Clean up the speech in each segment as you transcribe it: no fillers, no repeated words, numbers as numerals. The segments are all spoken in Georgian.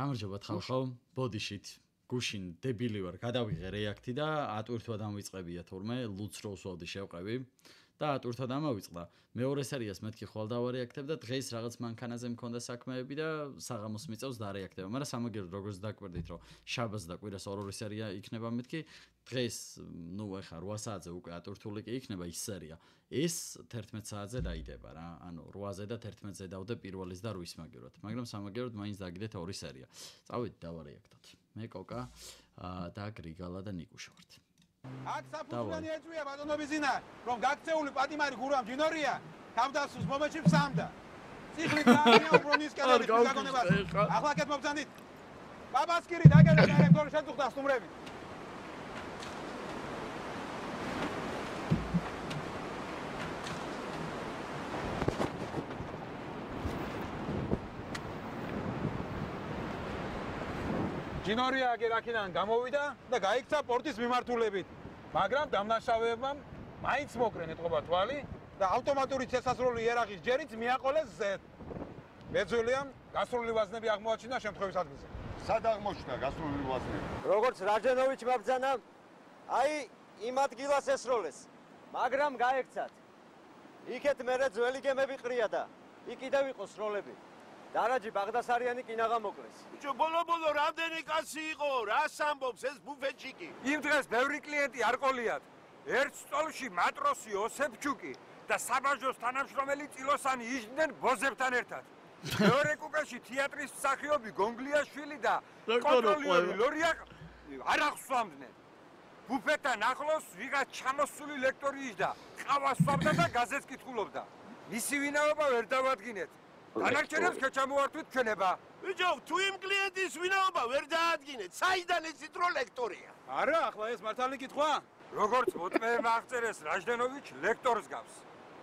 გამარჯობა ხალხო, ბოდიშით გუშინ დებილი ვარ, გადავიღე რეაქტი და ატვირთვა დამვიწყებია თურმე, ლუც რო უსვავდი შევყევი და ატვირთვა დამავიწყდა. მეორე სერიას მეთქი ხვალ დავარეაქტებ და დღეს რაღაც მანქანაზე მქონდა საქმეები და საღამოს მიწევს დარეაქტება. მაგრამ სამაგეროდ როგორც დაკვირდით, რომ შაბათს და კვირას ორ-ორი სერია იქნება მეთქი, დღეს ნუ ეხა 8 საათზე უკვე ატვირთული კი იქნება ის სერია. ეს 11 საათზე დაიდება რა. ანუ 8-ზე და 11-ზე დავდე პირველის და 8-ის მაგერად. მაგრამ სამაგეროდ მაინც დაგიდეთ ორი სერია. წავიდით დავარეაქტოთ. მე კოკა და გრიგალა და ნიკუშა ვართ. აქ საფუძვლიანი ეწვია ბატონობიზინა, რომ გაქცეული პატიმარი გურამ ჯინორია, თავდასხმის მომენტში ფსამდა. ციხლით დაანია უბრუნისკენ გაგონებას. ახლა კეთ მოგზანდით. ბაბასკირი დაგერე დირექტორი შეწუხდა სტუმრები. ჯინორია აგერ აქედან გამოვიდა და გაიქცა პორტის მიმართულებით. მაგრამ დამნაშავეებმა მაინც მოკრენ ეთყობა თვალი და ავტომატური შესასრული იერარქიის ჯერიც მიაყოლეს ზედ. მეძველიამ გასროლი ვაზნები აღმოაჩინა შემთხვევის ადგილზე. სად აღმოჩნდა გასროლი ვაზნები? როგორც რაჯენოვიჩ მაბრძანა, აი იმ ადგილას ესროლეს, მაგრამ გაექცათ. იქეთ მერე ძველი გემები ყრია და იქ კიდევ იყო სროლები. დარაჯი ბაღდასარიანი კინაღა მოკლეს. ბიჭო, ბოლო რამდენი კაცი იყო? რას ამბობს ეს ბუფეტჩიკი? იმ დღეს ბევრი კლიენტი არ ყოლიათ. ერთ სტოლში მატროსი ოსეფჩუკი და საბაჟოს თანამშრომელი წილოსანი იჯდნენ ბოზებთან ერთად. მეორე კუპეში თეატრის მსახიობი გონგლიაშვილი და კონტროლიორი ლორია არ ახსვამდნენ. ბუფეტთან ახლოს ვიღაც ჩამოსული ლექტორი იჯდა, ყავას სვამდა და გაზეთს კითხულობდა. მისი ვინაობა ვერ დავადგინეთ. დანარჩენებს ჩამოვართვით ჩვენება. ბიჭო, თუ იმ კლიენტის ვინაობა ვერ დაადგინეთ, საიდან იცით რომ ლექტორია? არა, ახლა ეს მართალი კითხვა? როგორც მოწმეება აღწერეს რაჟდენოვიჩ ლექტორს გავს.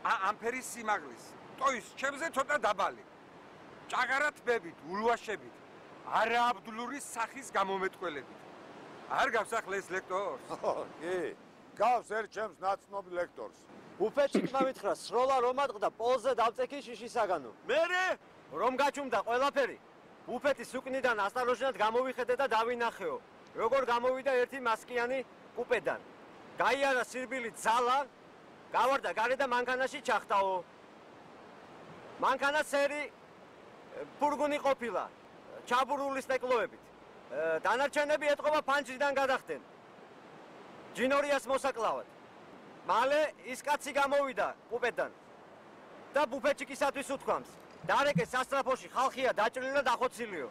ამ ფერის სიმაღლის, ტოის ჩემზე ცოტა დაბალი. ჭაღარა თბებით, ულვაშებით, არააბდულური სახის გამომეტყველებით. არ გავს ახლა ეს ლექტორს? კი, გავს ერთ ჩემს ნაცნობ ლექტორს. ბუფეტჩიკმა მითხრა, სროლა რომ ატყდა პოლზე დავწექი შიშისაგანო. მერე რომ გაჩუმდა ყველაფერი, ბუფეტის უკნიდან ასტაროჟნად გამოვიხედე და დავინახეო. როგორ გამოვიდა ერთი მასკიანი კუპედან. გაიარა სირბილით ძალა, გავარდა გარე და მანქანაში ჩახტაო. მანქანა სერი ფურგონი ყოფილა, ჩაბურული სტეკლოებით. დანარჩენები ეთყობა ფანჯრიდან გადახდნენ. ჯინორიას მოსაკლავად. მალე ის კაცი გამოვიდა კუპედან და ბუფეტჩიკისათვის უთქვამს. დარეკე სასტრაფოში ხალხია დაჭრილი და დახოცილიო.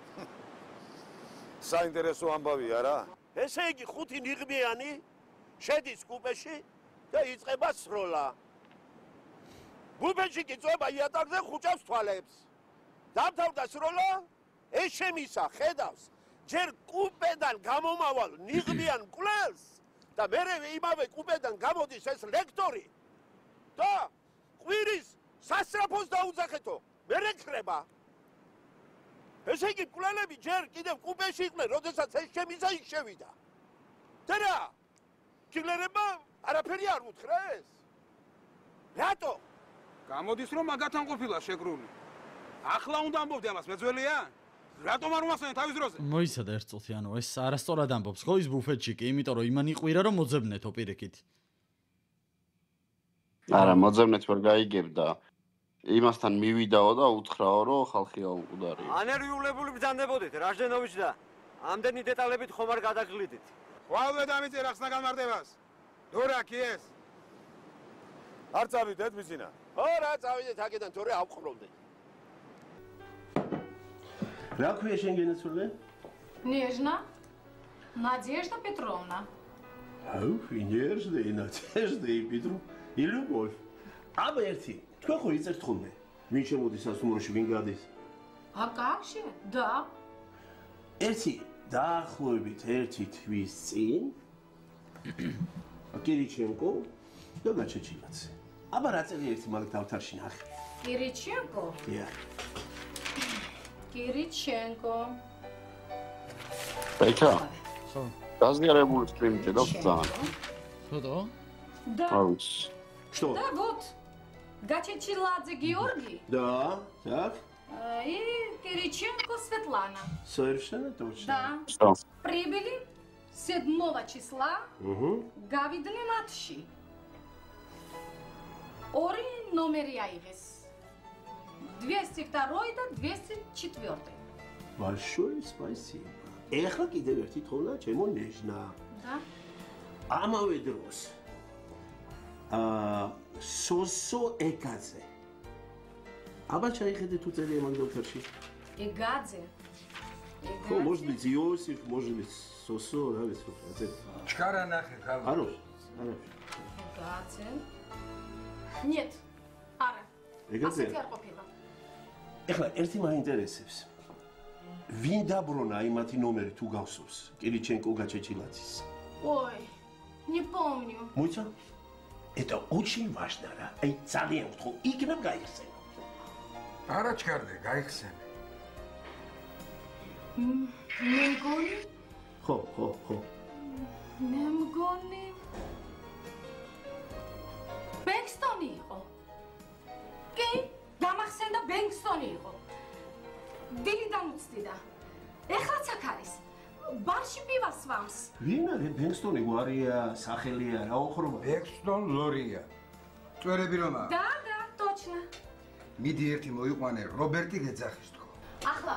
საინტერესო ამბავია რა. ესე იგი 5 ნიღბიანი შედის კუპეში და იწყება სროლა. ბუფეტჩიკი წვება იატაკზე ხუჭავს თვალებს. დამთავრდა სროლა, ეს შემისა ხედავს. ჯერ კუპედან გამომავალ ნიღბიან მკვლელს და მერე იმავე კუპედან გამოდის ეს ლექტორი და ყვირის სასტრაფოს დაუძახეთო. მერე ხრება. ესე იგი მკვლელები ჯერ კიდევ კუპეში იყვნენ, როდესაც ეს შემისა იქ შევიდა. და რა? კილერებმა არაფერი არ უთხრეს? რატო? გამოდის რომ მაგათან ყოფილა შეკრული. ახლა უნდა ამბობდი ამას მეძველია? რატომ არ უმასწრენ თავის დროზე? მოიცადა ერთ წუთი, ანუ ეს არასწორად ამბობს, ხო ის ბუფეტჩიკი, იმიტომ რომ იმან იყვირა რომ მოძებნეთო პირიქით. არა, მოძებნეთ ვერ გაიგებდა. იმასთან მივიდაო და უთხრაო, რომ ხალხია უყუდარია. ანერვიულებული ბრძანდებოდით, რაჟდენოვიჩ და ამდენი დეტალებით ხომ არ გადაგლიდით. ხვალვე დამიწერ ახსნა განმარტებას. თუ რა კი ეს? არ წავიდეთ მიზინა. ხო რა, წავიდეთ აქედან, თორე ავყრობდეთ. რა ქვია შენ გენაცვლე? Нежна, Надежда Петровна. აუ, Надежда и Надежда и Петру и Любовь. აბა ერთი, თქვენ ხო იწერთ ხოლმე? ვინ შემოდის სასუმროში, ვინ გადის? А как же? Да. ერთი დაახლოებით ერთი თვის წინ კირიჩენკო და გაჩეჩილაძე. აბა რა წელი ერთი მაგ დავთარში ნახე. Кириченко? დიახ. Кириченко. ბექა, ხო. გაზიარებული სტრიმი და ძალიან. ხოდო? Да. აუც. Что? Да, вот. Гачечиладзе Георгий? Да, так. И Кириченко Светлана. Совершенно точно. Да. Что? Прибыли 7 числа Гавидны матчи. Ори номери аигес. 202 და 204. Большое спасибо. Ეხლა კიდევ ერთი თხოვნა ჩემო ნეჟნა. Да. ამავე დროს სოსო ეკაძე. აბა ჩაიხედე თუ წერია მაგ დოფტერში. Егадзе. ხო, может быть, Иосиф, может быть, სოსო, რა ვიცი, წერე. ჩქარა ნახე ხალხი. არა, არა. Егадзе. Нет. Ара. ეკაძე. ასეთი არ ყოფილა. ეხლა ერთი მაინტერესებს. ვინ დაბრუნა იმათი ნომერი თუ გავსურს? კირიჩენკო გაჩეჩილაძის. Ой, не помню. მოიცა? Это очень важно, რა. აი ძალიან ვთქო, იქნებ გაიხსენო. არა ჩქარდე, გაიხსენე. მე მგონი, ხო. მე მგონი. ბენგსტონი იყო. კი, გამახსენდა ბენგსტონი იყო. დილიდან უცდიდა. ეხლაც აქ არის. ბარში პივას ვამს. ვინ არის ბენგსტონი? გვარია, სახელია, რა ოხრობა? ბექსტონ ლორია. წვერები რომ აქვს? და, точно. მიდი ერთი მოიყვანე, რობერტი გეძახის თქო. ახლა.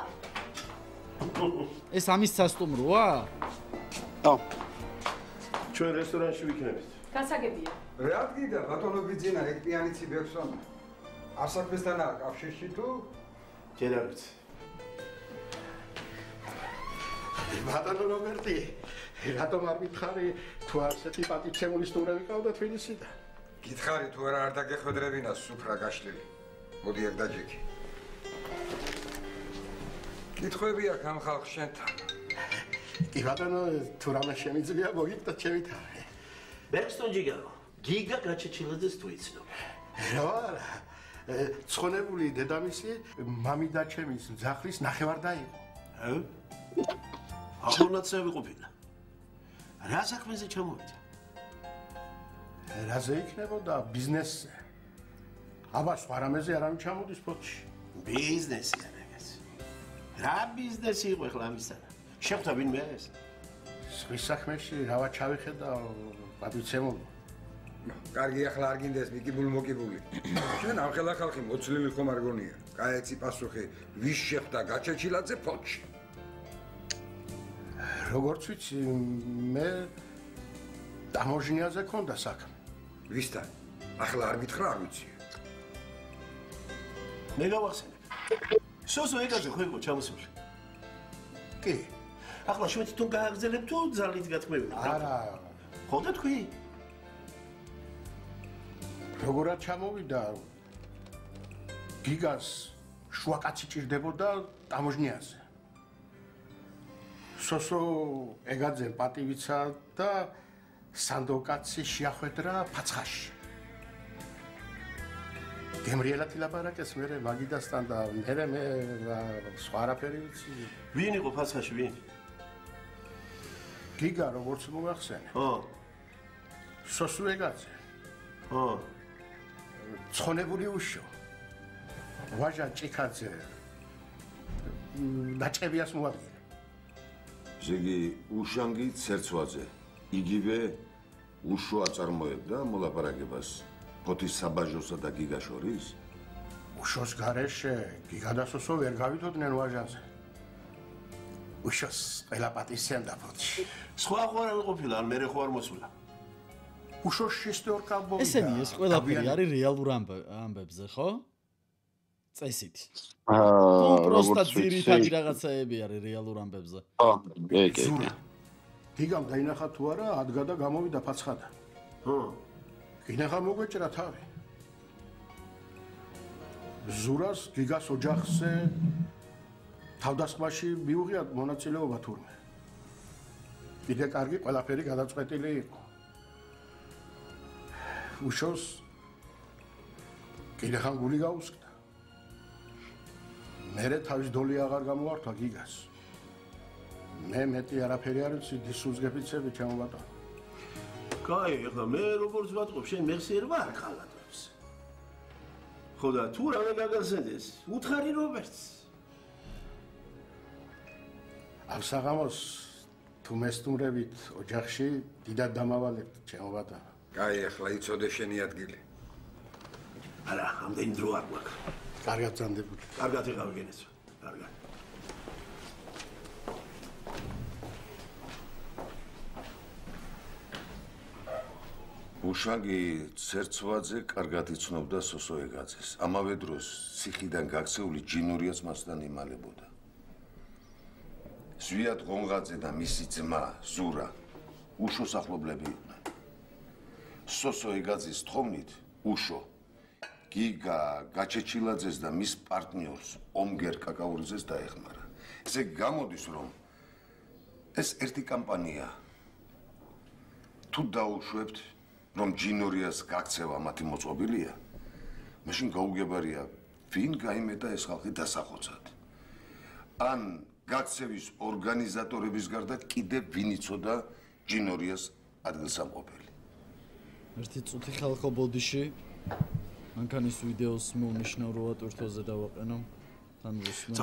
ეს ამის სასტუმროა? ხო. ჩვენ რესტორანში ვიქნებით. გასაგებია. რა გიდა ბატონო ბიძინა ეგ პიანიცი ბექსტონი. ასაკმესთან არ კავშირში თუ? ჯერ არ ვიცი. ბატონო რობერტი, რატომ არ მითხარი თუ ასეთი პატივცემული სტუმრები ყავდა თბილისიდან? გითხარი თუ არა არ დაგეხვედრებინა სუფრა გაშლილი. მოდი ეგ დაჯექი. კითხვები აქვს ამ ხალხს შენთან? კი ბატონო, თუ რამე შემიძლია მოგიგდოთ ჩემი თავი. ბენგსტონ ჯიგარო, გიგა გაჩეჩილაძეს თუ იცნობ. რა არა, ცხონებული დედამისი მამიდა ჩემის ძახლის ნახევარდა იყო. აღონაცები ყოფილა. რა საქმეზე ჩამოვიდა? რაზე იქნებოდა ბიზნესზე. აბა სხვა რამეზე არავინ ჩამოდის ფოთში. ბიზნესი არაგას. რა ბიზნესი იყო ახლა ამისთან? შეხვდა ვინმე ეს? სხვის საქმეში რავა ჩავიხედა პატივცემული. კარგი ახლა არ გინდეს მიკიბულ-მოკიბული. ჩვენ ამხელა ხალხი მოცლილი ხომ არ გონია. კაეცი პასუხი, ვის შეხვდა გაჩეჩილაძე ფოთში? როგორც ვიცი, მე დამოჟნიაზე ქონდა საქმე. ვისთან? ახლა არ გითხრა, არ ვიცი. მე გავახსენებ. სოსო ეკაძე ხო იყო ჩამოსული? კი. ახლა ჩვენ თვითონ გააგრძელებ თუ ძალით გათქმევია? არა, ხო და თქვი? როგორად ჩამოვიდა? გიგას შუაკაცი ჭირდებოდა დამოჟნიაზე. სოსო ეკაძე პატივიცა და სანდოკაცი შეახვედრა ფაცხაში. გემრიელად ილაპარაკეს მე მაგიდასთან და მე სხვა არაფერი ვიცი. ვინ იყო ფაცხაში ვინ? გიგა როგორც მოგახსენე. ხო. სოსო ეკაძე. ხო. ცხონებული უშო. ვაჟა ჭიქაძე. დაჭებიას მოაწყდა. ზეგი უშანგი ცერცვაძე იგივე უშო აწარმოებდა მოლაპარაკებას ფოთის საბაჟოსა და გიგას შორის? უშოს გარეშე გიგა და სოსო ვერ გავითოდნენ ვაჟაზე. უშოს ყველა პატივცემდა ფოთში. სხვა ხო არ ყოფილა, ან მერე ხო არ მოსულა? უშოს შესტეორკა მოვიდა. ესენი ეს ყველაფერი არის რეალურ ამბებზე, ხო? წესით. პროსტა ძირითადი რაღაცაები არის რეალურ ამბებზე. ხო, კი. გიგამ დაინახა თუ არა, ადგა და გამოვიდა ფაცხადან. ხო. გინახა მოგვეჭრა თავი. ზურას გიგას ოჯახზე თავდასხმაში მიუღია მონაწილეობა თურმე. კიდე კარგი ყველაფერი გადაწყვეტილი იყო. უშოს კიდე ხან გული გაუსკდა. მერე თავის დოლი აღარ გამოართვა გიგას. მე მეტი არაფერი არ ვიცი, დისუზგებიცები ჩემო ბატონო. კაი, ახლა მე როგორც ვატყობ, შენ მეხსიერება არ ხალატებს. ხო და თუ რა გაგაზრდეს უთხარი რობერტს ამ საღამოს თუ მესტუმრებით ოჯახში დიდად დამავალებთ ჩემო ბატონო. კაი, ახლა იცოდე შენი ადგილი. არა, ამდენი დრო არ გვაქვს. კარგად ძანდებული. კარგად იყავი გენესო. კარგად. უშანგი ცერცვაძე კარგად იცნობდა სოსოეგაძეს. ამავე დროს ციხიდან გაქცეული ჯინურიაც მასთან იმალებოდა. ზვიად ღონღაძე და მისი ძმა ზურა უშოს ახლობლები იყვნენ. სოსოეგაძის თხოვნით უშო გიგა გაჩეჩილაძეს და მის პარტნიორს ომგერ კაკაურიძეს დაეხმარა. ესე გამოდის რომ ეს ერთი კამპანია თუ დაუშვებთ რომ ჯინურიას გაქცევა მათი მოწყობილია, მაშინ გაუგებარია ვინ გაიმეტა ეს ხალხი დასახოცად. ან გაქცევის ორგანიზატორების გარდა კიდევ ვინ იცოდა ჯინურიას ადგილსამყოფელი. ერთი წუთი ხალხო ბოდიში მანქანის ვიდეოს მომნიშნავ რო ატვირთვაზე დავაყენო. თან რუსმა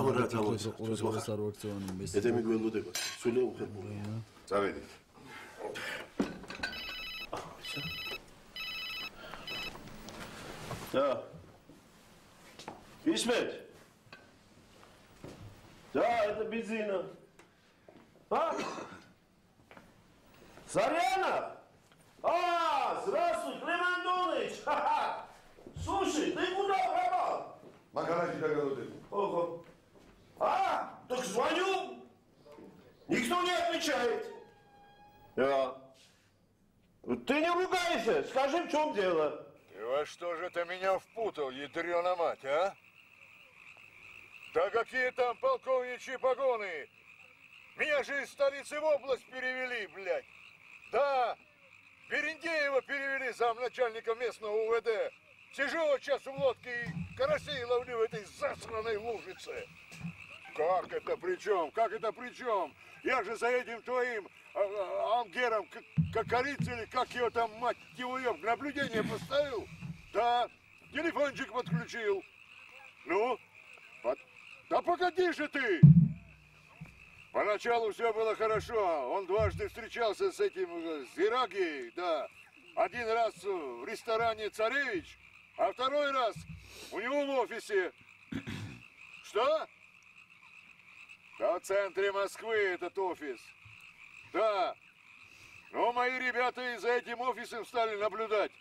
ყურადღებას არ ვაქცევანი მესმე. ედემი გველოდება. სულე უხერხულია. წავედით. და ისმეთ да это бензина а Заряна здравствуй Климент Антонович слушай ты куда пропал Макаражи доголодали. ого так звоню никто не отвечает да ты не ругайся скажи в чем дело. Ты во что же ты меня впутал, ядрёна мать, а? Да какие там полковничьи погоны? Меня же из столицы в область перевели, блядь. Да, Берендеева перевели замначальника местного УВД. Сижу вот сейчас в лодке и карасей ловлю в этой засраной лужице. Как это при чем? Как это при чем? Я же за этим твоим Амгером Кокориц или как его там, мать его ёб, наблюдение поставил? Да, телефончик подключил. Ну, да погоди же ты! Поначалу все было хорошо. Он дважды встречался с этим Зирагией, да. Один раз в ресторане «Царевич», а второй раз у него в офисе. Что? Да, в центре Москвы этот офис. Да. Но мои ребята и за этим офисом стали наблюдать.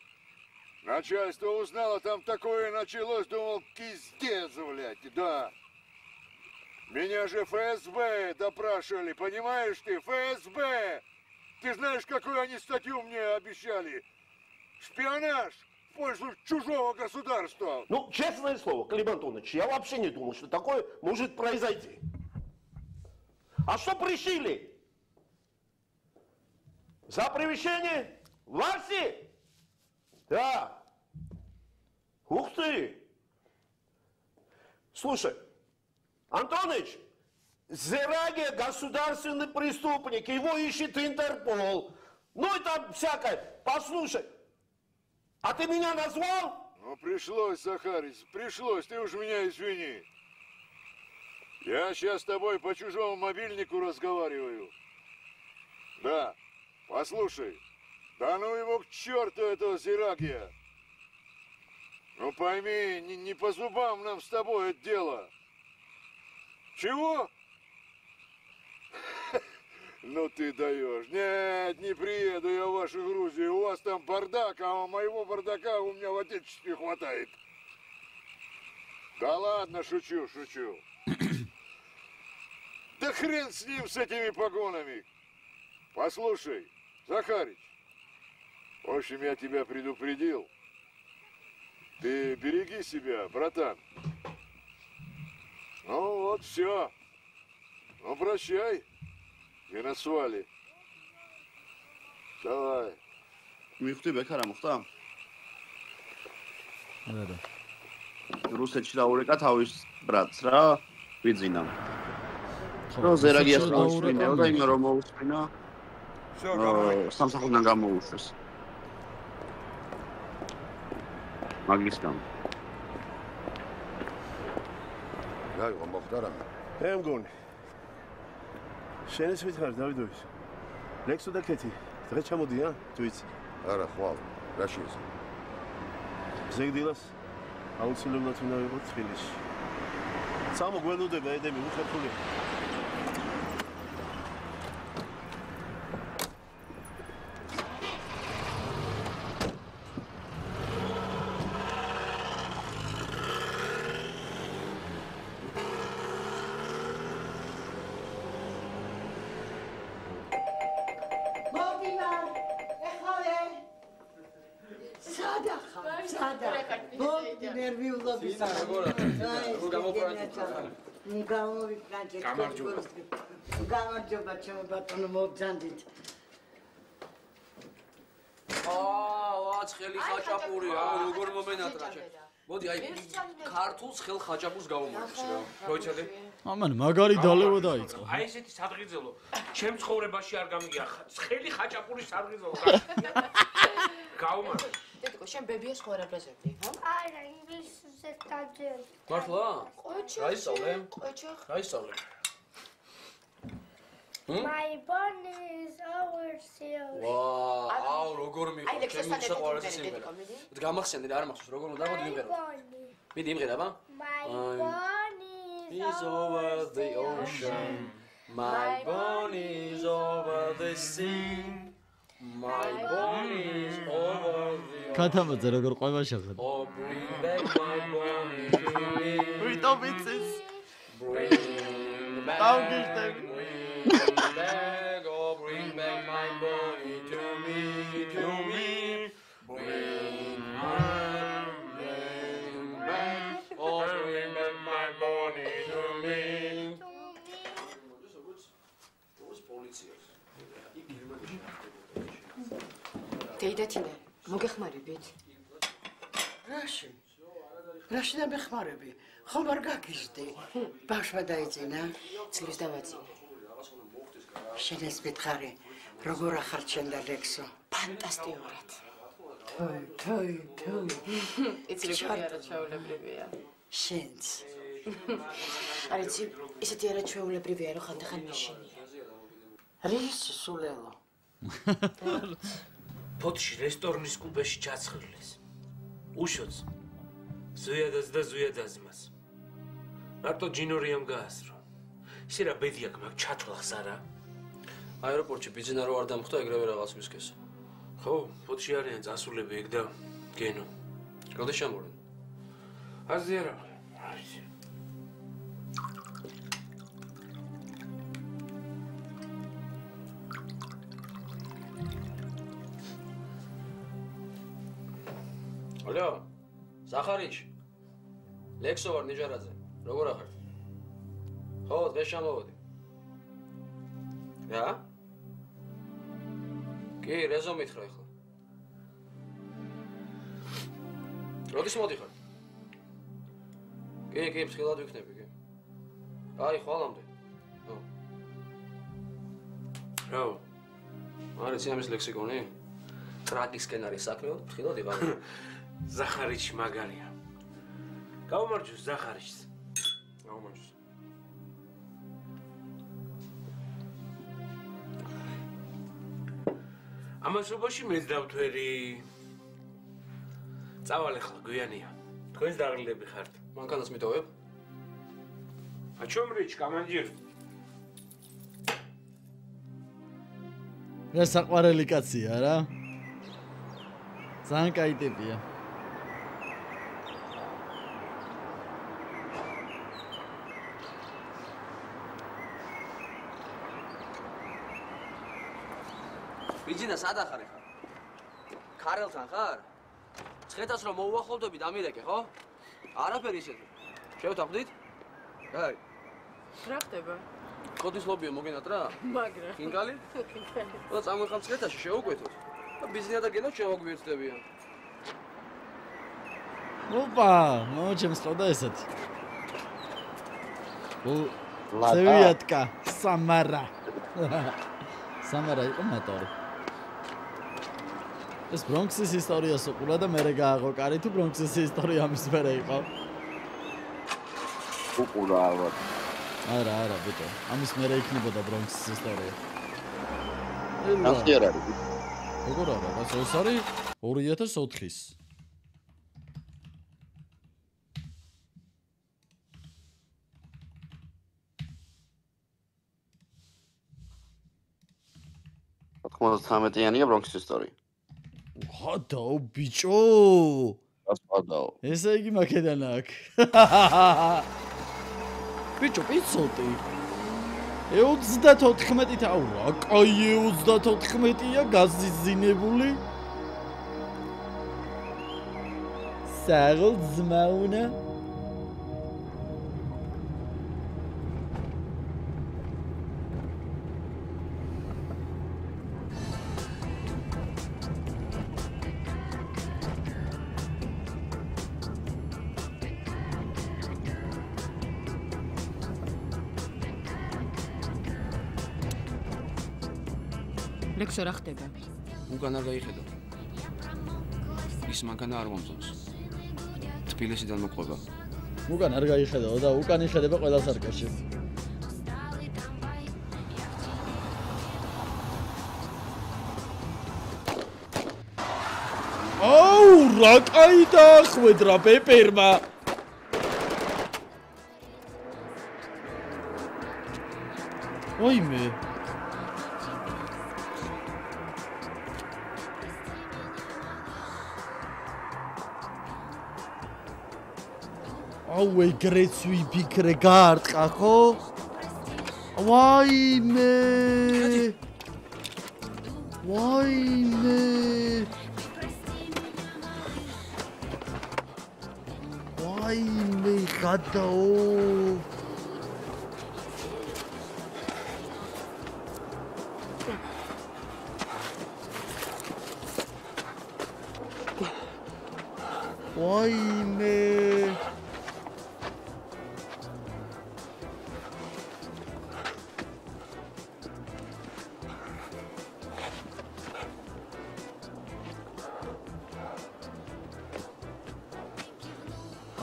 Начальство узнало, там такое началось, думал, пиздец, блядь, да. Меня же ФСБ допрашивали, понимаешь ты, ФСБ! Ты знаешь, какую они статью мне обещали? Шпионаж в пользу чужого государства. Ну, честное слово, Клим Антонович, я вообще не думал, что такое может произойти. А что пришили? За превышение власти? Да. Ух ты! Слушай, Антоныч, Зерагия государственный преступник, его ищет Интерпол. Ну и там всякое. Послушай, а ты меня назвал? Ну, пришлось, Захарич, пришлось, ты уж меня извини. Я сейчас с тобой по чужому мобильнику разговариваю. Да, послушай, да ну его к черту этого Зирагия. Ну пойми, не по зубам нам с тобой это дело. Чего? Ну ты даешь. Нет, не приеду я в вашу Грузию. У вас там бардак, а моего бардака у меня в отечестве хватает. Да ладно, шучу, шучу. Да хрен с ним, с этими погонами. Послушай, Захарич, в общем, я тебя предупредил. Ты береги себя, братан. Ну вот, все. Ну, прощай. И на свали. Давай. მიხვდი ბექარა მოხდა? არა. რუსეთში დაურეკა თავის ბრატს რა, ვიძინა. რო ზერაგიას მოუსმინა და იმ რომ მოუსმინა. სამსახურიდან გამოუშვეს. მაგისგან. გაიგო მოხდა რამე? მე მგონი. შენ ეს ვითხარ დავიდოვის. ლექსო და კეთი, დღეს ჩამოდიან, თუ იცი? არა, ხვალ. რა შეიძლება? ზეგდილას აუცილებლად უნდა ვიყო თბილისში. სამო გველოდება ედემი უხერხული. გამარჯობა ჩემო ბატონო მოგძანდით. ცხელი ხაჭაპურია, როგორ მომენატრა შე. მოდი აი ქართულს ხელ ხაჭაპურს გავუმართეს რა. მოიცადე? ამან მაგარი დალევა დაიწყო. აი ესეთი სადღიძელო. ჩემ ცხოვრებაში არ გამიგია. ცხელი ხაჭაპურის სადღიძელო. გავუმართე. დედიკო, შენ ბებიას ხო არ აბაზებდი, ჰა? არა, ინგლისურზე დაძებ. მართლა? ყოჩა. რა ისწავლე? ყოჩა. რა ისწავლე? My born is overseas. აუ, როგორ მიყვარს ჩემი საყვარელი სიმღერა. გამახსენდი რა არ მახსოვს როგორ უნდა დავდი იმღერო. მიდი იმღერა ბა? My born is over the ocean. My born is over the sea. My born is over the კათამაძე როგორ ყვება შეხედა. Oh, bring back my body to me. ვიტობიცის. Bring back. Bring back my body to me, to me. Bring back, oh, bring back my body to me. დეიდათინე, მოგეხმარებით? რაში? რაში დამეხმარები? ხომ არ გაგიზდი? ბავშვა დაიძინა? ძლივს დავაძინე. შენ ეს მითხარი, როგორ ახარჩენდა ლექსო? ფანტასტიკურად. თოი. იცი როგორი არაჩვეულებრივია. შენც. არ იცი, ისეთი არაჩვეულებრივია, რომ ხანდახან მაშინია. რის სულელო? ფოთში რესტორნის კუბეში ჩაცხრილეს. უშოც. ზუიადას და ზუიადაზმას. მარტო ჯინორიამ გაასრო. ისე რა ბედი აქვს, მაგ ჩათვლახს არა? აეროპორტში ბიზნა რო არ დამხვდა ეგრევე რაღაც ვისკეს. ხო, ფოთში არიან წასულები ეგ და გენო. როდის ჩამორენ? აზი არა. აი. ალო, სახარიჩ. ლექსო ვარ ნიჟარაძე. როგორ ახარ? ხო, დღეს ჩამოვედი. რა? კი, რეზო მითხრა ახლა. როდის მოდიხარ? კი, მსხილად ვიქნები, კი. აი, ხვალამდე. ნო. რა? არის ამის ლექსიკონი? ტრაგისკენ არის საქმე, მსხილად იყავ. ზახარიჩი მაგარია. გავუმარჯოს ზახარიჩს. გავუმარჯოს. ამასობაში მეც დავთვერი. წავალ ახლა გვიანია. თქვენს დაღლილები ხართ. მანქანას მიტოვებ? А чем речь, командир? რა საყვარელი კაცია რა. ძალიან კაი ტიპია. ბიძინა სად ახარ ხარ? ქარელთან ხარ? ცხეთას რომ მოუახლოვდები დამირეკე, ხო? არაფერი ისეთი. შევთანხმდით? აი. რა ხდება? კოდის ლობიო მოგენათ რა? მაგრა. ხინკალი? და წამოიხარ ცხეთაში შევუკვეთოთ. და ბიზნია და გენო შევაგვიერთდებიან. ოპა, მოჩემს ყოდა ესეთი. ზევიატკა, სამარა. სამარა იყო მოტორი. ეს ბრონქსის ისტორიას უყურა და მერე გააღო კარი თუ ბრონქსის ისტორია ამის მერე იყო. უყურა ალბათ. არა, ბიტო. ამის მერე იქნებოდა ბრონქსის ისტორია. ასე არ არის. როგორ არა, ეს არის 2004-ის. $93-იანია ბრონქსის ისტორია. ხადაო ბიჭო. ასპადაო. ესე იგი მაკედან აქ. ბიჭო, პიცოტი. 34-ით აურა, კაი 34-ია გაზიზინებული. საღოლ ზმაუნა. ლექსო რა ხდება? უკან არ გაიხედო. ის მანქანა არ მომწონს. თბილისიდან მოყვება. უკან არ გაიხედო და უკან იხედება ყველა სარკაში. აუ, რა კაი დაახვედრა პეპერმა. ოიმე. აუ ეგრეც ვიფიქრე გაარტყა ხო? ვაიმე! ვაიმე! ვაიმე გადაო! ვაიმე!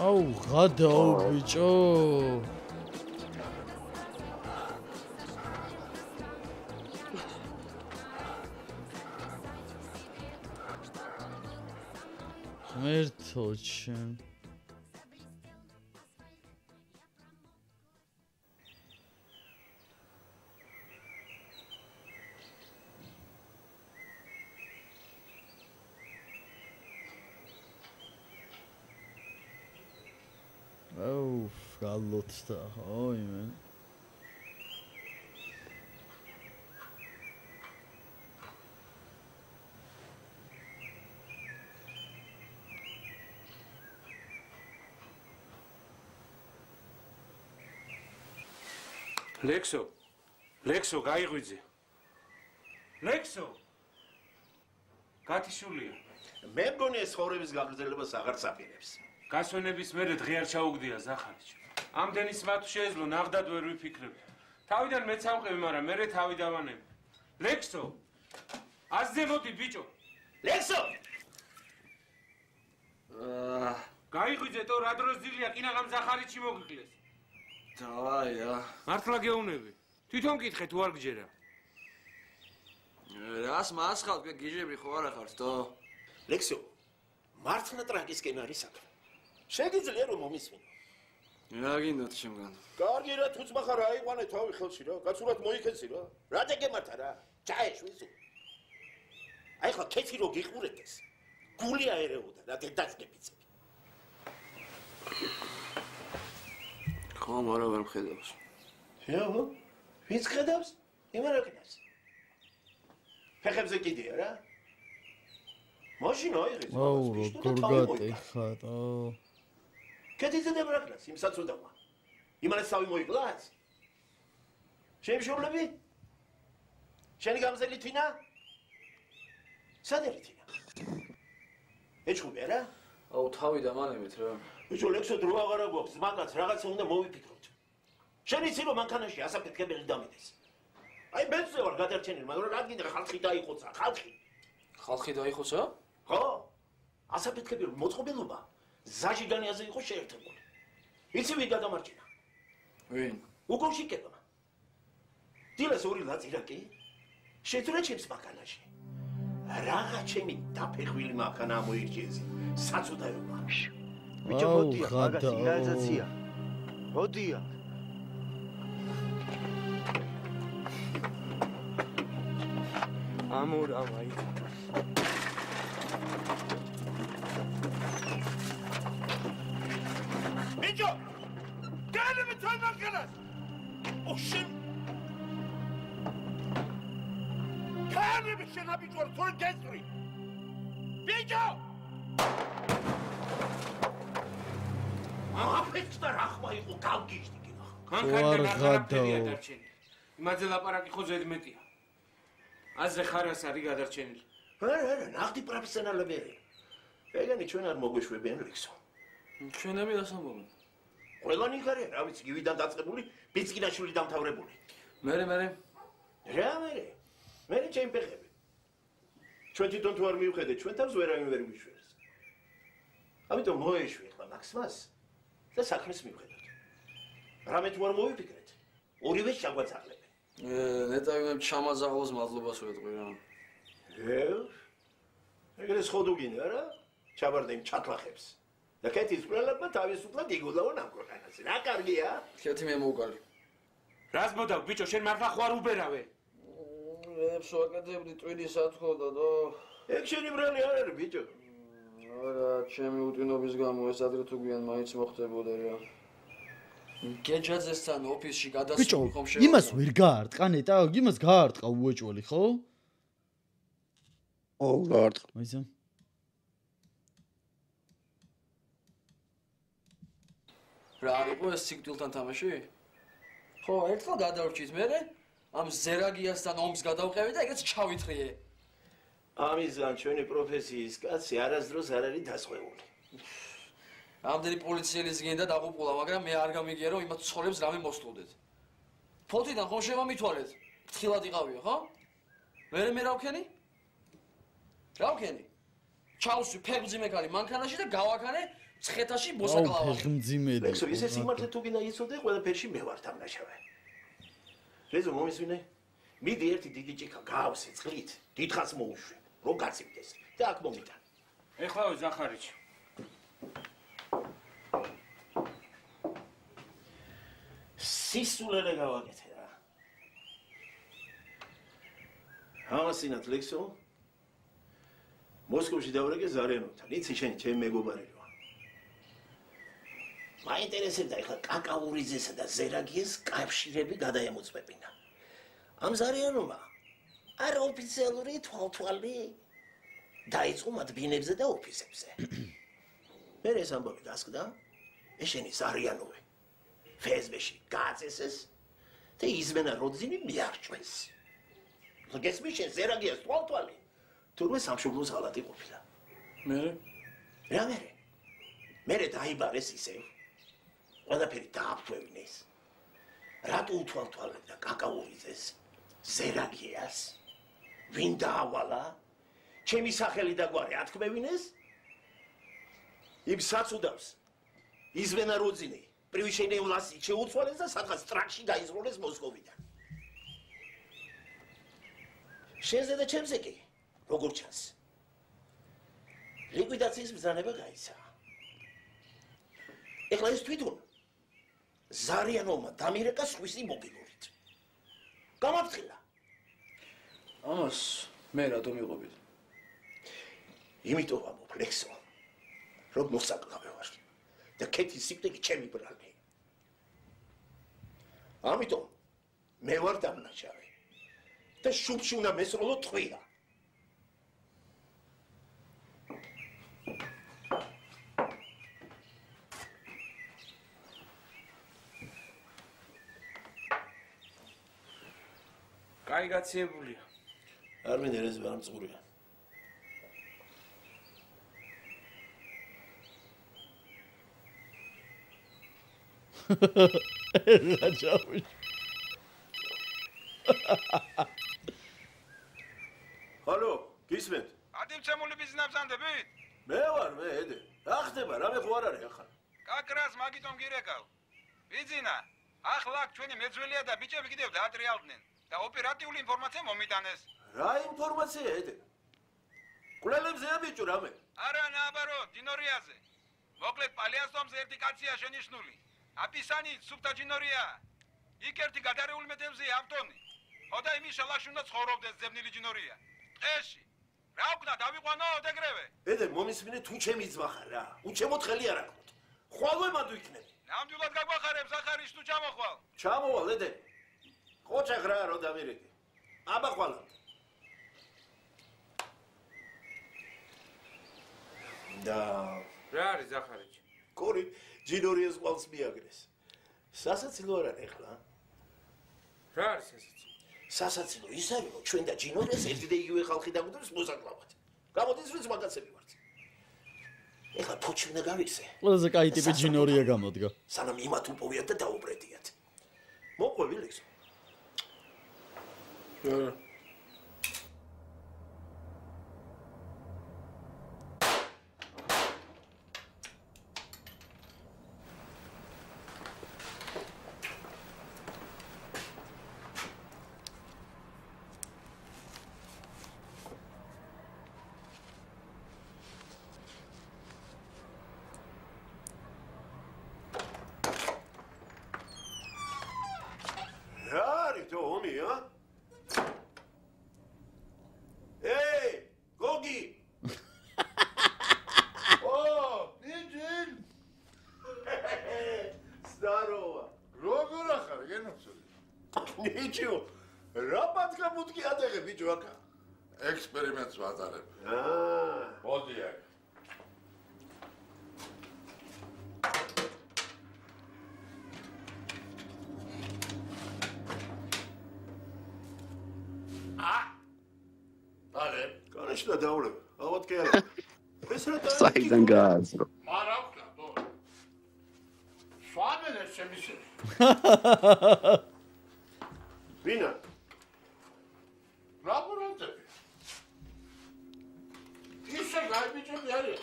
აუ გადაო ბიჭო მერთო ჩემ Oh, galotsta. Oh, man. ლექსო, გაიღვიძე. ლექსო. გათიშულია. მე მგონი ეს ხოვრების გაგრძელებას აღარ წაპირებს. გასვენების მერე დღე არ ჩაუგდია ზახარიჩი. ამდენი სმათუ შეეძლო ნაღდად ვერ ვიფიქრებ. თავიდან მეც ავყევი, მაგრამ მერე თავი დავანები. ლექსო. აზზე მოდი ბიჭო. ლექსო. გაიღვიძე თო რა დროს ძილია კინაღამ ზახარიჩი მოგიკლეს. დავაია. მართლა გეუნები. თვითონ კითხე თუ არ გჯერა. რას მასხავთ მე გიჟები ხო არა ხართ თო? ლექსო. მართლა ტრაგისკენ არის საქმე. შეგიძლია რომ მომისმინო. რა გინდათ შემგან? კარგი რა თუც მახარ აიყვანე თავი ხელში რა. კაცურად მოიქეცი რა. რა დეგემართა რა. ჩაეშვისო. აი ხო კეთი რო გიყურეთეს. გული აერეოდა რა დედაც გეფიცე. ხომ არა ვერ მხედავს. შეავო? ვინც ხედავს? იმარაკნას. ფეხებზე კიდია რა. მაშინ აიღეს. აუ, როგორ გატეხათ, აუ. კეთიზე დაბრაკნას იმ საწოდავა. იმანეს თავი მოიკლას? შემშობლები? შენი გამზელი თინა? სადერი თინა? ეჩხუბია რა? აუ, თავი დამანებით რა. ბიჭო, ლექსო დრო აღარა გვაქვს, მაგაც რაღაცა უნდა მოვიფიქროთ. შენ იცი რომ მანქანაში ასაფეთქებელი დამიდეს. აი ბენზზე ვარ გადარჩენილი, მაგრამ რა გინდა ხალხი დაიხოცა, ხალხი. ხალხი დაიხოცა? ხო? ასაფეთქებელი მოწყობილობა ზაჟიგანიაზე იყო შეერთებული. იცი ვინ გადამარჯინა? ვინ? უკავშირკება. დილას ორი ლაწირაკი. შეძრა ჩემს მანქანაში. რაღა ჩემი დაფეხვილი მანქანა მოირჩიეს. საწუდაება. ბიჭო, მოდია, მაგა სიგნალიზაცია. მოდია. ამორა მაი. ბიჭო! განები თან მანქანას! ოშენ! განები შენაბიჭო, თორე გესწრი! ბიჭო! აფეცდა რახმა იყო გავგიჟდი კიდე. მანქანიდან აღარაფერია დარჩენილი. იმაზე ლაპარაკი ხო ზედმეტია. აზრე ხარას არის გადარჩენილი. არა, ნახტი პროფესიონალები არიან. ეგენი ჩვენ არ მოგვეშვებიან ლექსო. ჩვენები რას ამბობენ? ყველანი ხარია, რა ვიცი, გივიდან დაწყებული, ბიცკინაშვილი დამთავრებული. მერე რა მერე ჩემი ფეხები. ჩვენ თვითონ თუ არ მივხედეთ, ჩვენ თავს ვერავინ ვერ გვიშვერს. ამიტომ მოეშვი ხლა მაქსიმას და საქმეს მივხედოთ. რამე თუ არ მოვიფიქრეთ, ორივე ჩაგვაწაღლებ. ნეტავიმებ ჩამაზაღლოს მადლობას ვეტყვი რა. ეგრე სხოდუგინე არა? ჩაბარდა იმ ჩათლახებს. და კეთის ყველაფერმა თავისუფლად იგულავენ ამ ქვეყანაზე. რა კარგია? კეთი მე მოვკარი. რას მოდავ ბიჭო, შენ მართლა ხო არ უბერავე? ებს ვაკეთებდი ტვინის სათხოვდა და ეგ შენი ბრალი არ არის ბიჭო. არა, ჩემი უტვინობის გამო ეს ადრე თუ გვიან მაინც მოხდებოდა რა. გეჯაძესთან ოფისში გადასული ხომ შევა. იმას ვერ გაარტყა ნეტა, იმას გაარტყა უეჭველი, ხო? გაარტყა. მაისა. რა არისო ეს სიკვდილთან თამაში? ხო, ერთხელ გადავრჩით მერე ამ ზერაგიასთან ომს გადავყევი და ეგეც ჩავითრიე. ამისგან ჩვენი პროფესიის კაცი არასდროს არ არის დასხვეული. ამდენი პოლიციელის გინდა დაღუპულა, მაგრამ მე არ გამიგია რომ იმათ ცხოვრებს რამე მოსწოდეთ. ფოთიდან ხომ შემომითვალეთ? ფრთხილად იყავია, ხო? მე რა ვქენი? რა ვქენი? ჩავსვი ფეხმძიმე კარი მანქანაში და გავაქანე ცხეთაში ბოსაკლავა. ფეხმძიმედი. ლექსო, ისე სიმართლე თუ გინდა იცოდე, ყველაფერში მე ვარ დამნაშავე. რეზო მომისვინე? მიდი ერთი დიდი ჭიქა გავსე წყლით, დიდხანს მოუშვი, რომ გაცივდეს და აქ მომიტან. ეხლავე ზახარიჩ. სისულელე გავაკეთე რა. ამასინათ ლექსო. მოსკოვში დავრეკე ზარიანოვთან. იცი შენ ჩემი მეგობარი რა. მაინტერესებდა ეხლა კაკაურიძესა და ზერაგიეს კავშირები გადაემოწმებინა. ამ ზარიანოვმა არ ოფიციალური თვალთვალი დაიწყო მათ ბინებზე და ოფისებზე. მე ეს ამბავი დასკდა, ეშენი ზარიანოვი ფესბეში გააწესეს და იზმენა როძინი მიარჩვეს. გესმის შენ ზერაგიას თვალთვალი თურმე სამშობლოს ღალატი ყოფილა. რა მერე დაიბარეს ისე ყველაფერი დააფრევინეს. რატო უთვალთვალებდა კაკაურიძეს ზერაგიას? ვინ დაავალა? ჩემი სახელი და გვარი ათქმევინეს? იმ საწუდავს იზმენა როძინი პრივიშენე ვლასი შეუცვალეს და სადღაც ტრაქში გაიზროლეს მოსკოვიდან. შენზე და ჩემზე კი როგორ ჩანს? ლიკვიდაციის ბრძანება გაიცა. ეხლა ეს თვითონ ზარიანოვმა დამირეკა სხვისი მობილურით. გამაფრთხილა. ამას მე რატომ ვიყობით? იმიტომ ვამბობ ლექსო, რომ მოსაკლავე ვარ და კეთის სიკვდილი ჩემი ბრალი. ამიტომ მე ვარ დამნაშავე და შუბში უნდა მესროლო ტყვია. კაი გაციებულია. არ მინერეს ვარ მწყურია. რაჯავი. ჰალო, გისმენთ? ადიმცემული ბიზნესამდებით? მე ვარ, ედე. რა ხდება, რამე ხო არ არის ახლა? კაკრას მაგიტომ გირეკავ. ბიძინა, ახლა აქ ჩვენი მეძველია და ბიჭები კიდევ დაატრიალდნენ და ოპერატიული ინფორმაცია მომიტანეს. რა ინფორმაცია ედე? კვლელებზე აბიჭო რამე? არა, наоборот, ჯინორიაზე. მოკლედ პალიასტომზე ერთი კაცია შენიშნული. აპისანი სუფთა ჯინორია. იქ ერთი გადარეული მეტევზია ავტონი. ხოდა იმის შალაში უნდა ცხოვრობდეს ძებნილი ჯინორია. ტყეში. რა უკნა დავიყვანო დეგრევე. ედე მომისმინე თუ ჩემი ძმა ხარ რა. უჩემოთ ხელი არ აქვთ. ხვალვე მანდ ვიქნები. ნამდვილად გაგვახარებ ზახარის თუ ჩამოხვალ. ჩამოვალ ედე. ხოჭაღ რა რო დამირეკე. აბა ხვალ. და რა არის ზახარიჩი? კორი ჯინორიას ყვალს მიაგრეს. სასაცილო არ არის ახლა? რა არის სასაცილო? სასაცილო ის არის რომ ჩვენ და ჯინორიას ერთი და იგივე ხალხი დაგვდებს მოსაკლავად. გამოდის ვინც მაგაცები ვართ. ეხლა ფოჩი უნდა გავიქცე. ყველაზე კაი ტიპი ჯინორია გამოდგა. სანამ იმათ უპოვიათ და დაუბრედიათ. მოყვე ლექსო. ექსპერიმენტს ვატარებ. მოდი აქ. Ale, конечно, დაულებ. ალბათ კი არა. ეს რა და საიდან გააზრო. მარა ვქნა, თო. სვამენეს შემისე. ვინა? ლაბორატორია. ისე გაიბიჭები არის.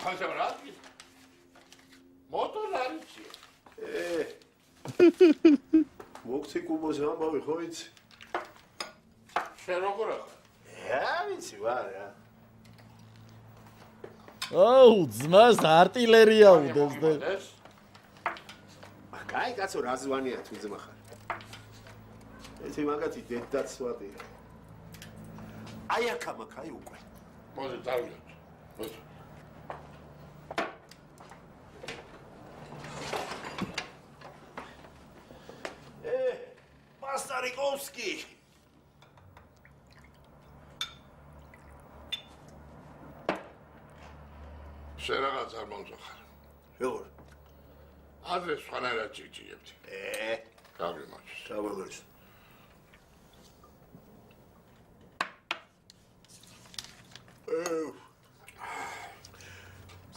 ხანსა რა? მოტორ არის. მოგცი კუბოზე ამბავი ხო იცი? შენ როგორ ახარ? ვიცი ვარ რა. აუ, ძმას არტილერია უდევს და კაი კაცო რა ზვანია თუ ძმა ხარ. ეს მაგათი დედაც ვატია. აი აქა მაგაი უკვე. მოდი დავიდეთ. მოდი. Pastarikowski. შენ რაღაც არ მომწახარ. როგორ? ადრე სხვანაირად ჭიჭიებდი. გაგიმარჯოს. გამარჯოს.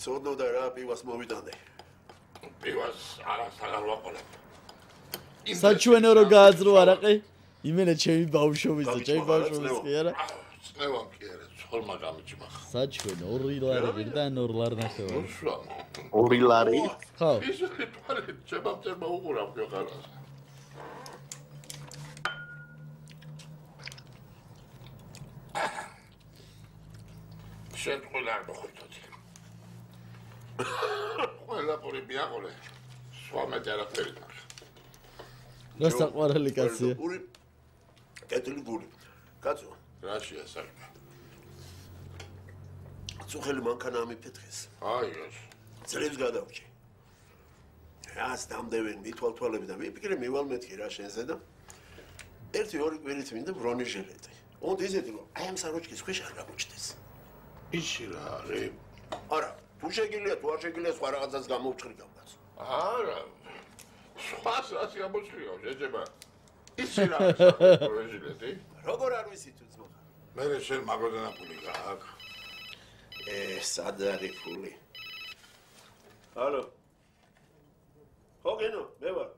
სოდნო და რა პივას მოვიტანე. პივას არასაღარ ვაყოლებ. საჩვენო რო გააძრო არაყი? იმენა ჩემი ბავშვობის და ჩემი ბავშვობის კი არა? წნევამ კი არა, ცოლმა გამიჭმა. საჩვენო 2 ლარი გირდან 2 ლარი ნახევარი. 2 ლარი? ხო. ის თვალე ჩემამწერმა უყურა ქვეყანას. შენ ყველა არ მოხვდოდი. ყველა პური მიაყოლე. სვამეთ არაფერი ნახე. რა საყვარელი კაცია. პური კეთილი გული. კაცო, რაშია საქმე? წუხელი მანქანა ამიფეთქეს. აი ეს. ძლებს გადავრჩი. რას დამდევენ მithვალთვალები და მიფიქრე მივალ მეთქი რა შენზე და 1-2 კვირით მინდა ბრონიჟელეტი. ოღონდ ისეთი რომ აი ამ საროჭკის ქვეშ არ გამოჩნდეს. ისი რა არის? არა, თუ შეგიძლია, თუ არ შეგიძლია სხვა რაღაცას გამოვჭრიდავ კაცო. არა. სხვას რაც გამოჩრიო, შეჯება. ისი რა ბრონიჟელეტი? როგორ არ ვიცი თუ ძმა ხარ? მე შენ მაგოდანა ფული გააქვს. სად არის ფული? ალო. ხო გენო, მე ვარ.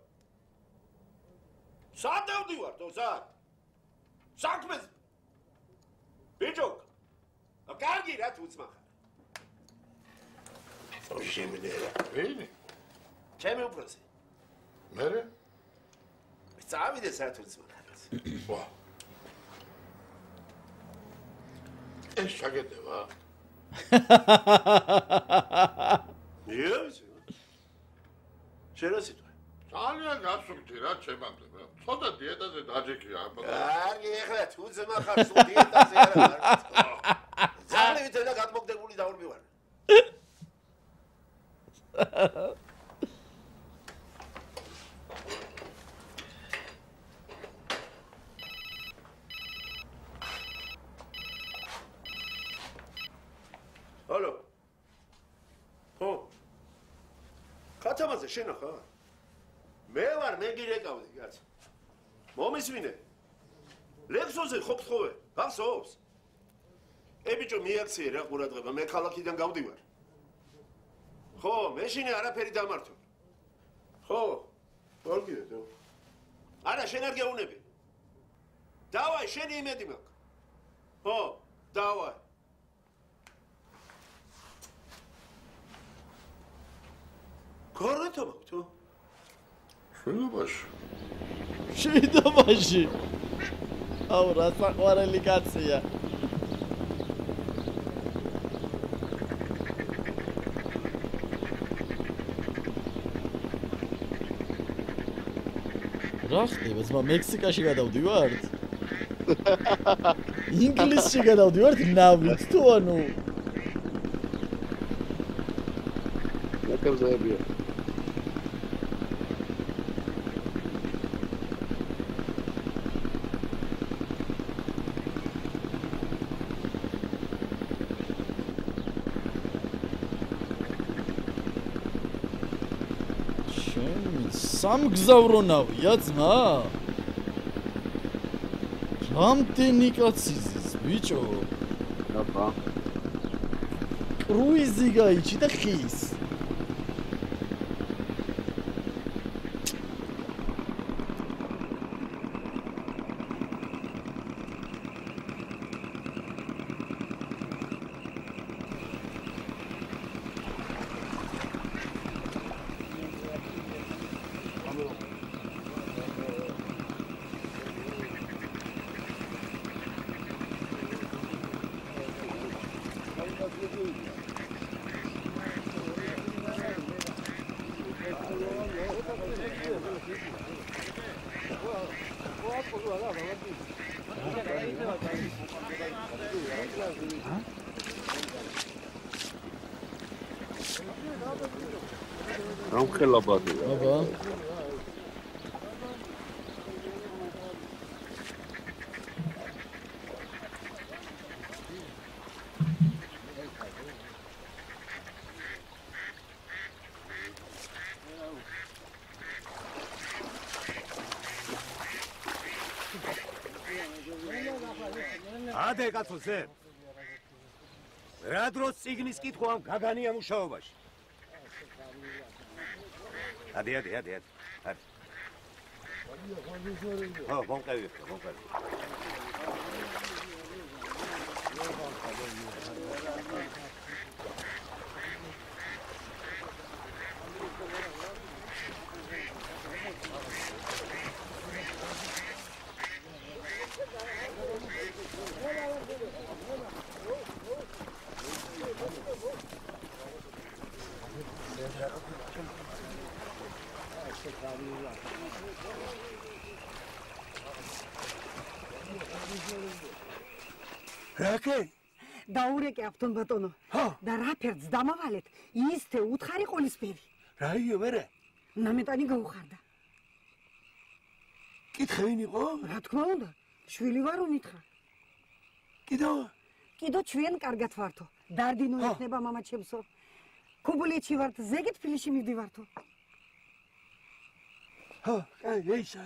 სად დავდივარ, თო სად? საქმეს. ბიჭო. კარგი რა თუ ძმა ხარ. ოშემნერა. ვინი? ჩემი უფროსი. მერე? წავიდე საერთოდ მაგას. ვა. ეს შეგედება? იეს. შერასიტყვი. ძალიან გასული რა ჩემამდე. ცოტა დიეტაზე დაჯექია აბა. კარგი, ეხლა თუ ძმა ხარ სულ დიეტაზე არა ვარ. ძალივით და გადმოგდებული დაურბივარ. ალო. ხო. კაცამაზე შენ ხარ? მე ვარ, მე გირეკავდი, კაც. მომისმინე. ლექსოზე ხო გთხოვე? გახსოვს? ბიჭო, მიაქციე რა ყურადღება, მე ქალაქიდან გავდივარ. ხო, მეშინე არაფერი დამართო. ხო. გორგიდე დო. არა, შენ არ გეუნები. დავაი, შენი იმედი მაქვს. ხო, დავაი. გორეთო მაქვს თუ? შენობაში. შენობაში. აუ, რა საყვარელი კაცია. რა ხდება, ძმა მექსიკაში გადავდივართ? ინგლისში გადავდივართ ნავით თუ ანუ? ნაკებზეებია. სამგზავრონავია ძმა? რამდენი კაცი ზის ბიჭო? აბა. კრუიზი გაიჭი და ხის. რა ხელაბადია? აბა. ადე კაცო ზე. რა დროს ციგნის კითხვა ამ გაგანია მუშაობაში? ადი. ხო, მომყევი. რაკე? დაურეკე ავტონ ბატონო. და რა ფერდს დამავალეთ, ისთე უთხარი ყოლისფერი. რაიო მერე? ნამეტანი გაუხარდა. კითხე ვინ იყო? რა თქმა უნდა, შვილი ვარ უნითხა. კიდო ჩვენ კარგად ვართო. დარდინო იქნება მამა ჩემსო. ქუბულეთში ვართ, ზეგეთ ფილიში მივდივართო. ხო, აი, ეისა.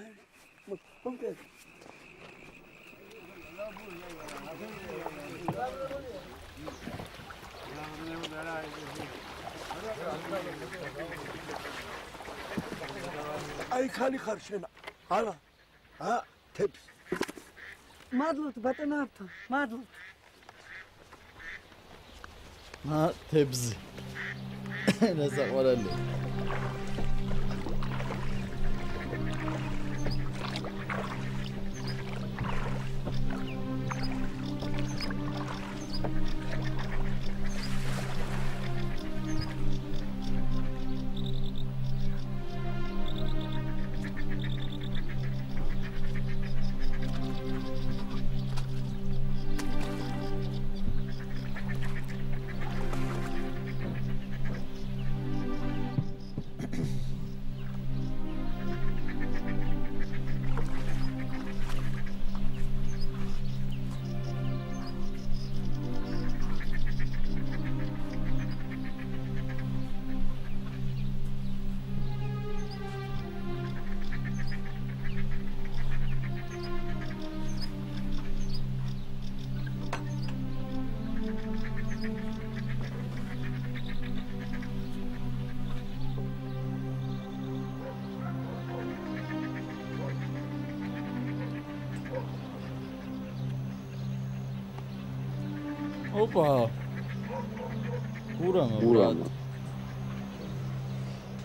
მომკე. აი ხალი ხარ შენ. ალა. თებს. მადლობთ ბატონო ავთო. მადლობთ. თებზი. რასაყვარელი. Opa. Kurama, brat.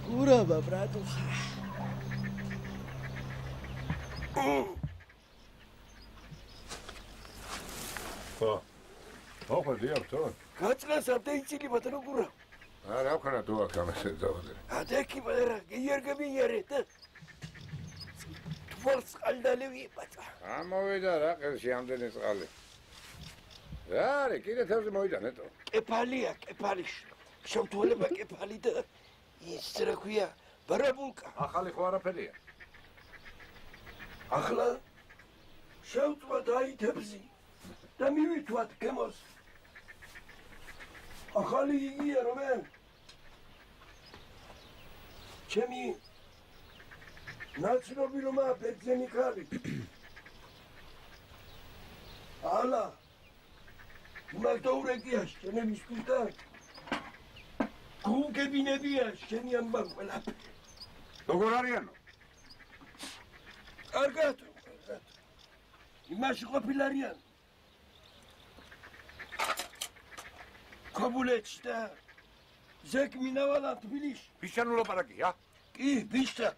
Kurama, bratu. ხო. მოხდი ავტო. გაწყას ამდეიცილი ბატონო გურა. არა ვქნა თუ აქ ამასე დავდე. ადეკი ბერა გიერგები იარეთ. თვალს ყალდალევი ბატა. ამოვიდა რა ყელში ამდენი წყალი. რა არის კიდე თევზი მოიტანეთო. კეფალია, კეფალიში. შევთვალება კეფალი და ის რა ქვია, ბარაბულკა. ახალი ხო არაფერია. ახლა შევთვა დაი თევზი და მივითვათ გემოს. ახალი იგია რომე? ჩემი ნაცნობი რომა ბერძენი ხალი. ალა მაგდოურეკია შენები სკუტა. გუგებინებია შენი ამბავ ყველაფერი. როგორ არიანო? კარგად. იმაში ყოფილარიან. ქობულეთში და ზეკ მინავალა თბილისში. ვისთან ულაპარაკია? კი, ვისთან.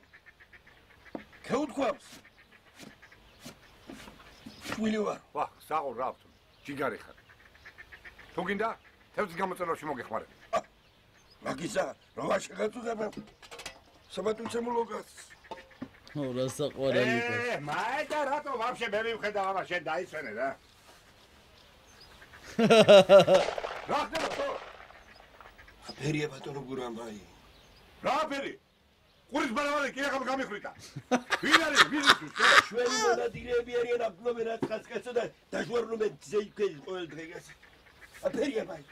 ქეუთქვამს. შვილი ვარ. ვა, საღო რა ავტო. ჯიგარი ხარ. თუ გინდა, თევზის გამოწერაში მოგეხმარე. მაგისა, რა შეგაწუდება? საბატუცემულოგას. ო, რასაყვარელი იყო. მაედა რატო ვაფშე მე მივხედავ ამას შენ დაისვენე რა. რა ხდება თო? აფერია ბატონო გურამბაი. რა აფერი? ყურის ბარავალი კი ახლა გამიხრიტა. ვინ არის? ვინ ის? შველი მონადირეები არიან აბლომერად ხასკაცო და დაჟვარლობენ ზეიქეს ყოველ დღეს. აფერია ბაი.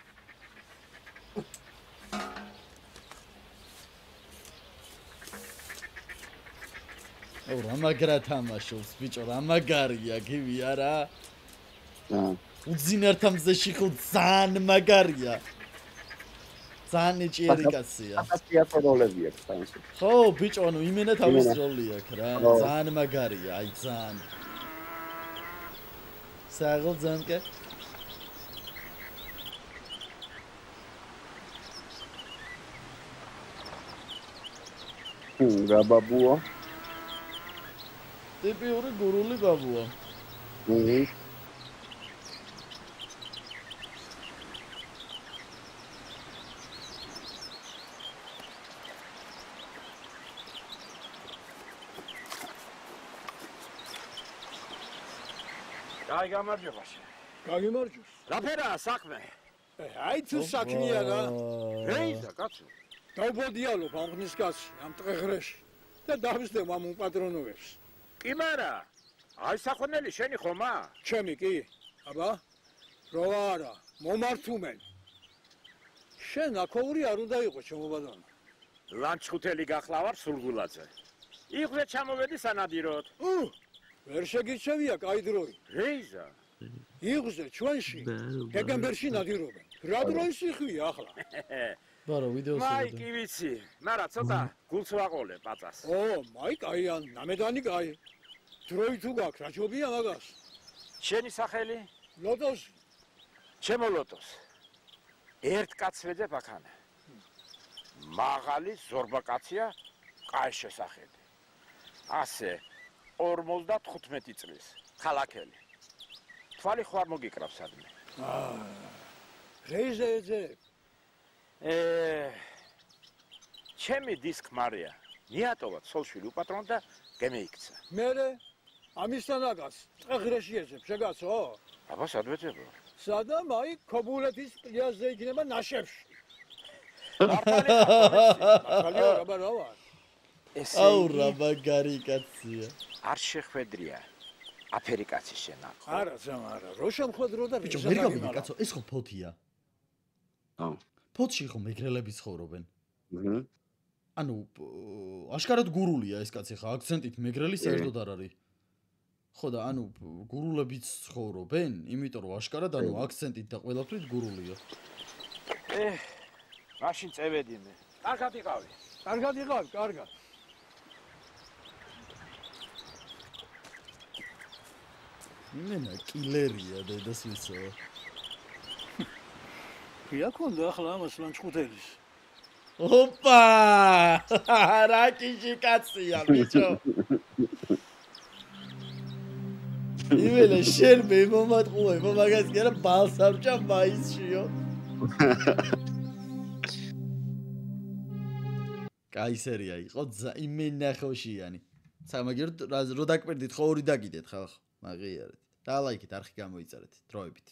ო, რა მაგრა თამაშობს, ბიჭო, რა მაგარია, გივი არა? უძინართან მზეში ხო ძალიან მაგარია. ძალიან ჭიერი კაცია. აფასიათოლები აქვს თანს. ხო, ბიჭო, ანუ იმენა თავის როლი აქვს რა. ძალიან მაგარია, აი ძალიან. საღოლ ზანკე. რა ბაბუა? ტიპიური გურული ბაბუა. აი გამარჯობა. გაგიმარჯოს. რაფერაა საქმე? აი თუ საქმეა რა. რეიზა კაცო. დავბოდიალობ ამ ხნის კაცი, ამ ტყეღრეში და დავისდევ ამ უპატრონოებს. კი მარა. აი სახონელი შენი ხომა? ჩემი კი. აბა. რო არა, მომართუმენ. შენ აქოური არ უნდა იყო ჩემობადონო. ლანჩხუთელი გახლავარ სულგულაძე. იღვე ჩამოვედი სანადიროდ. ვერ შეგირჩევია კაი დროი. რეიზა. იღვზე ჩვენში დეკემბერში ნადირობენ. რა დროის იხვია ახლა? ბარო ვიდეოს მაი კი ვიცი, მაგრამ ცოტა გულს ვაყოლე პაწას. მაი კაიან, ნამედანი კაი. დროი თუ გაქვს, რა ჯობია მაგას? შენი სახელი? ლოტოსი. ჩემო ლოტოს. ერთ კაცს ვეძებ აქანე. მაღალი ზორბაკაცია კაი შესახედი. ასე 55 წლის ქალაქელი. თვალი ხوار მოგიკრავს სადმე. რეიზეზე. ჩემი დისკ მარია. ნიატოვა ცოლშვილი უპატრონ და გემეიქცა. მერე ამისთან აკას წღრეში ეძებ შეგაცო? აბა სადვეძებო? სადამ აი ქობულეთის პლიაჟზე იქნება ნაშებში. მართალი აბა რა ვარ? აუ რა მაგარი კაცია. არ შეხვედრია აფერიკაცის შენახო. არა ზამ არა. რო შემხვედრო და ბიჭო ვერ გავიგე კაცო, ეს ხო ფოთია? აუ. ფოთში ხო მეგრელები ცხოვრობენ? აჰა. ანუ აშკარად გურულია ეს კაცი ხა, აქცენტით მეგრელი საერთოდ არ არის. ხო და ანუ გურულებიც ცხოვრობენ, იმიტომ რომ აშკარად ანუ აქცენტით და ყველაფრით გურულია. მაშინ წევედი მე. კარგად იყავი. კარგად იყავი, კარგად. მენა კილერია დედას ვისო. რა ქონდა ახლა ამას ლანჩხუთელის? ოპა! რა კიჟი კაცია, ბიჭო. იმელა შენ მე მომატყუე, მაგას კი არა ბალსამჭა მაისშიო. კაი სერია იყო, იმენა ხოშიანი. სამაგეროდ რო დაკპირდით ხო ორი დაგიდეთ ხალხ, მაგიარეთ. და ლაიქით არხი გამოიწერეთ დროებით.